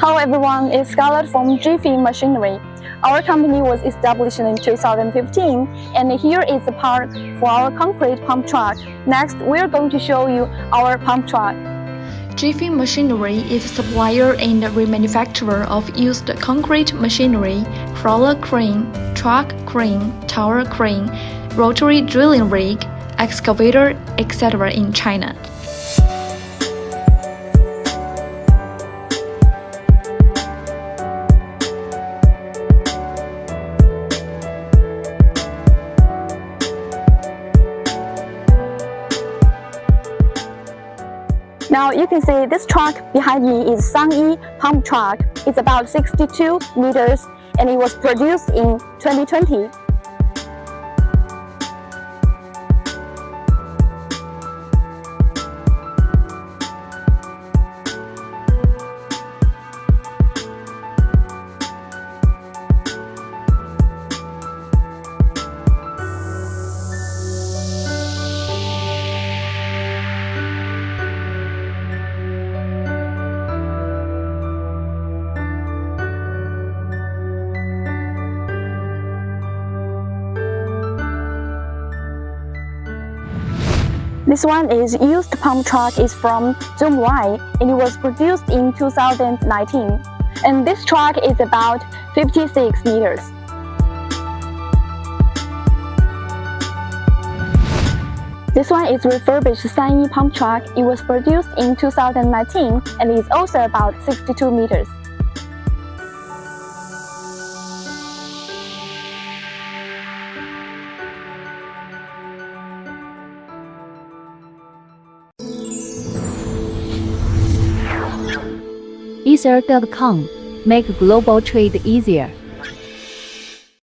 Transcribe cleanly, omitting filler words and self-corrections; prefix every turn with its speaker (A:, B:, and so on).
A: Hello everyone, it's Scarlett from Jyfy Machinery. Our company was established in 2015, and here is the part for our concrete pump truck. Next, we're going to show you our pump truck.
B: Jyfy Machinery is a supplier and remanufacturer of used concrete machinery, crawler crane, truck crane, tower crane, rotary drilling rig, excavator, etc. in China.
A: Now you can see this truck behind me is Sangyi pump truck. It's about 62 meters and it was produced in 2020. This one is used pump truck is from Zhongwei and it was produced in 2019. And this truck is about 56 meters. This one is refurbished Sangyi pump truck. It was produced in 2019 and is also about 62 meters.
C: Used.com. Make global trade easier.